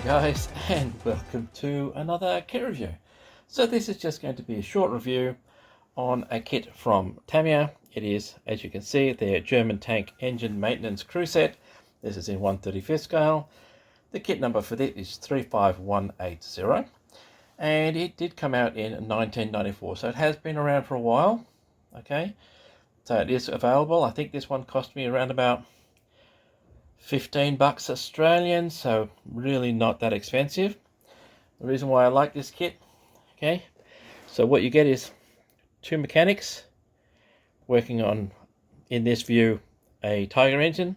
guys, and welcome to another kit review. So this is just going to be a short review on a kit from Tamiya. It is, as you can see, their German tank engine maintenance crew set. This is in 1/35 scale. The kit number for this is 35180, and it did come out in 1994, so it has been around for a while. Okay, so it is available. I think this one cost me around about $15 Australian, so really not that expensive. The reason why I like this kit, okay, so what you get is two mechanics working on, in this view, a Tiger engine,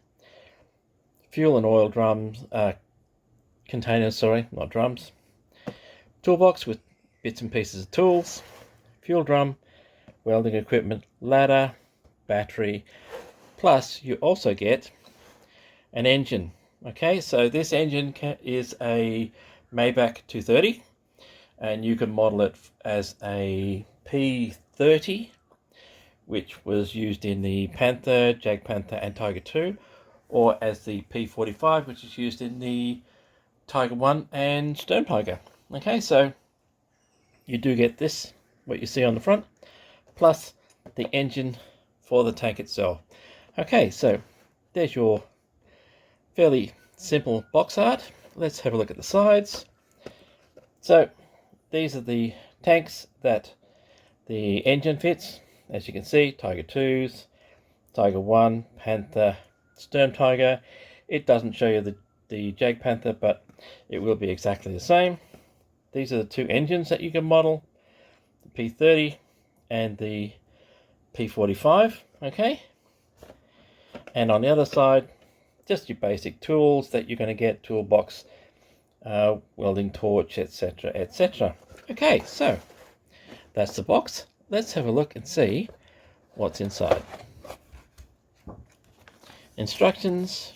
fuel and oil drums, containers, sorry, not drums, toolbox with bits and pieces of tools, fuel drum, welding equipment, ladder, battery, plus you also get an engine. Okay, so this engine is a Maybach 230, and you can model it as a P30, which was used in the Panther, Panther and Tiger 2, or as the P45, which is used in the Tiger 1 and Sturmtiger. Okay, so you do get this, what you see on the front, plus the engine for the tank itself. Okay, so there's your fairly simple box art. Let's have a look at the sides. So these are the tanks that the engine fits. As you can see, Tiger 2s, Tiger 1, Panther, Sturmtiger. It doesn't show you the Jag Panther, but it will be exactly the same. These are the two engines that you can model, the P30 and the P45. Okay, and on the other side, just your basic tools that you're going to get, toolbox, welding torch, etc, etc. Okay, so that's the box. Let's have a look and see what's inside. Instructions,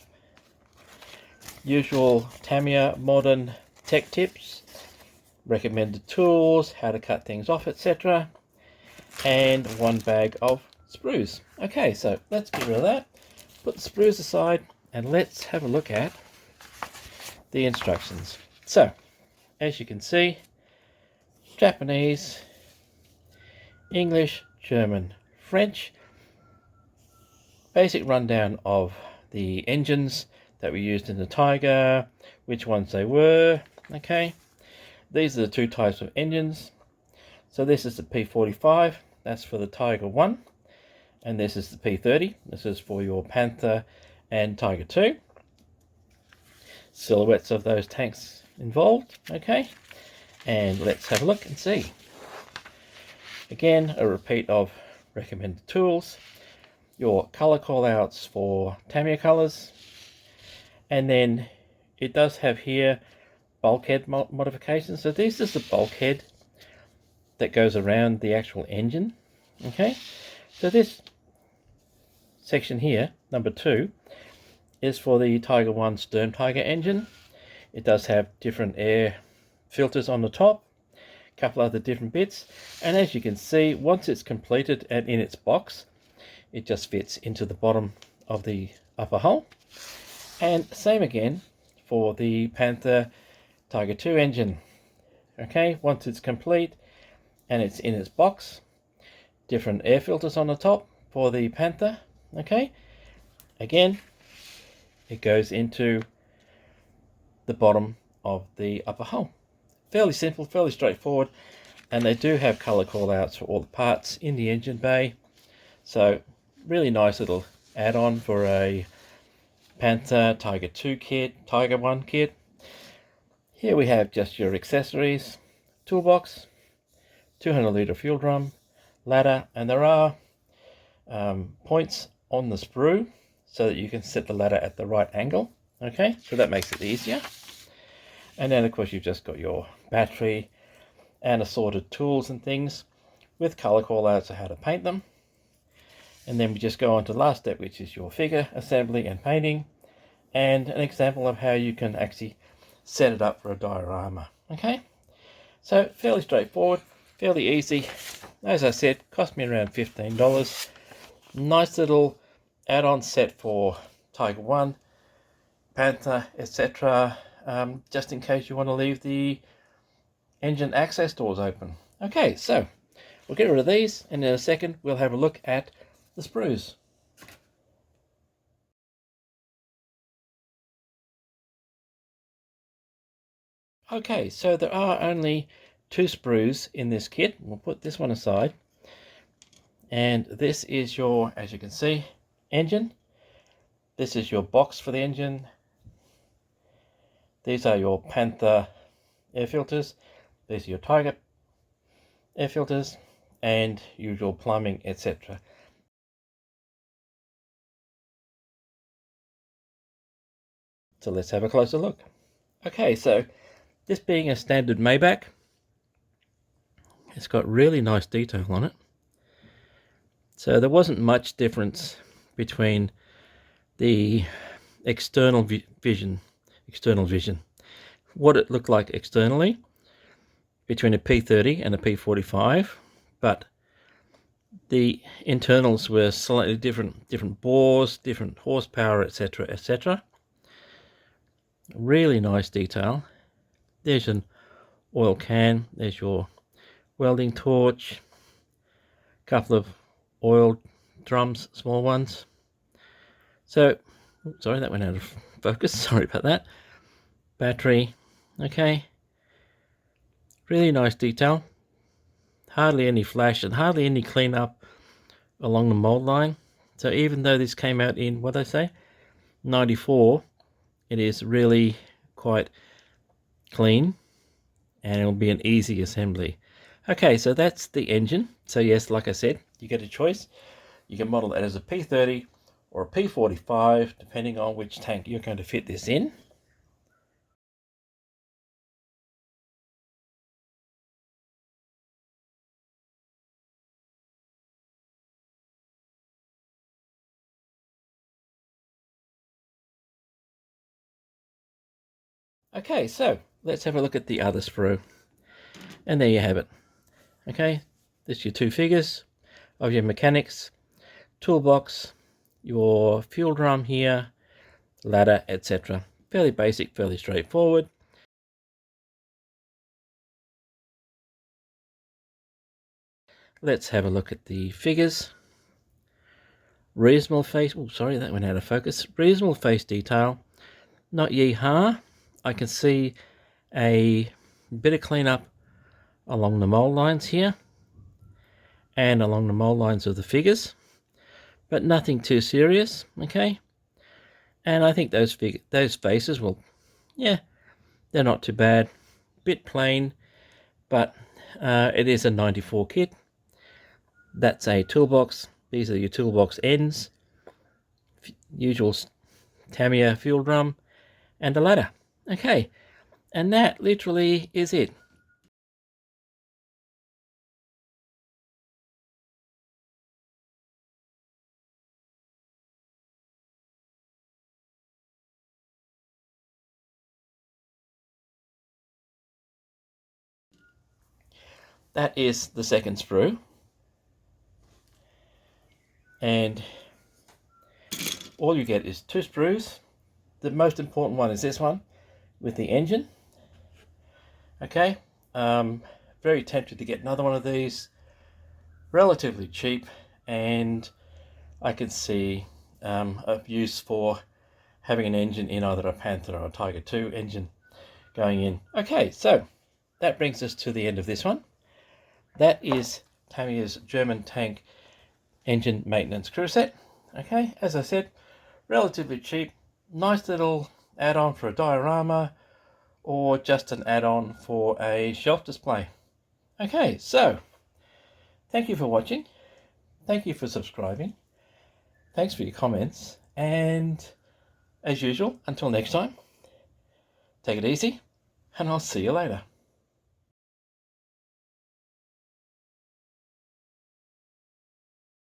usual Tamiya modern tech tips, recommended tools, how to cut things off, etc, and one bag of sprues. Okay, so let's get rid of that, put the sprues aside, and let's have a look at the instructions. So, as you can see, Japanese, English, German, French, basic rundown of the engines that we used in the Tiger, which ones they were. Okay, these are the two types of engines. So this is the P45, that's for the Tiger 1, and this is the P30, this is for your Panther and Tiger 2. Silhouettes of those tanks involved. Okay, and let's have a look and see. Again, a repeat of recommended tools, your color callouts for Tamiya colors, and then it does have here bulkhead modifications. So this is the bulkhead that goes around the actual engine. Okay, so this section here, number 2, is for the Tiger 1 Sturmtiger engine. It does have different air filters on the top, a couple other different bits, and as you can see, once it's completed and in its box, it just fits into the bottom of the upper hull. And same again for the Panther Tiger 2 engine. Okay, once it's complete and it's in its box, different air filters on the top for the Panther. Okay, again, it goes into the bottom of the upper hull. Fairly simple, fairly straightforward, and they do have color callouts for all the parts in the engine bay. So really nice little add-on for a Panther Tiger 2 kit, Tiger 1 kit. Here we have just your accessories, toolbox, 200-litre fuel drum, ladder, and there are points on the sprue so that you can set the ladder at the right angle. Okay, so that makes it easier. And then of course you've just got your battery and assorted tools and things with color callouts of how to paint them. And then we just go on to the last step, which is your figure assembly and painting, and an example of how you can actually set it up for a diorama. Okay, so fairly straightforward, fairly easy. As I said, cost me around $15. Nice little add-on set for Tiger 1, Panther, etc. just in case you want to leave the engine access doors open. Okay, so we'll get rid of these, and in a second we'll have a look at the sprues. Okay, so there are only 2 sprues in this kit. We'll put this one aside. And this is your, as you can see, engine. This is your box for the engine. These are your Panther air filters. These are your Tiger air filters and usual plumbing, etc. So let's have a closer look. Okay, so this being a standard Maybach, it's got really nice detail on it. So there wasn't much difference between the external vision, what it looked like externally between a P30 and a P45, but the internals were slightly different bores, different horsepower, etc., etc. Really nice detail. There's an oil can, there's your welding torch, a couple of oil drums, small ones. So, sorry, that went out of focus, sorry about that. Battery, okay. Really nice detail. Hardly any flash and hardly any cleanup along the mold line. So even though this came out in, what did I say, 94, it is really quite clean and it'll be an easy assembly. Okay, so that's the engine. So yes, like I said, you get a choice. You can model it as a P30 or a P45, depending on which tank you're going to fit this in. Okay, so let's have a look at the other sprue. And there you have it. Okay, this is your 2 figures of your mechanics, toolbox, your fuel drum here, ladder, etc. Fairly basic, fairly straightforward. Let's have a look at the figures. Reasonable face, oh sorry, that went out of focus. Reasonable face detail, not yee-haw. I can see a bit of cleanup along the mold lines here and along the mold lines of the figures, but nothing too serious, okay? And I think those faces will, yeah, they're not too bad. Bit plain, but it is a 94 kit. That's a toolbox. These are your toolbox ends. Usual Tamiya fuel drum and a ladder. Okay, and that literally is it. That is the second sprue. And all you get is 2 sprues. The most important one is this one with the engine. Okay, very tempted to get another one of these. Relatively cheap, and I can see a use for having an engine in either a Panther or a Tiger 2 engine going in. Okay, so that brings us to the end of this one. That is Tamiya's German tank engine maintenance crew set. Okay, as I said, relatively cheap, nice little add-on for a diorama or just an add-on for a shelf display. Okay, so thank you for watching. Thank you for subscribing. Thanks for your comments. And as usual, until next time, take it easy and I'll see you later.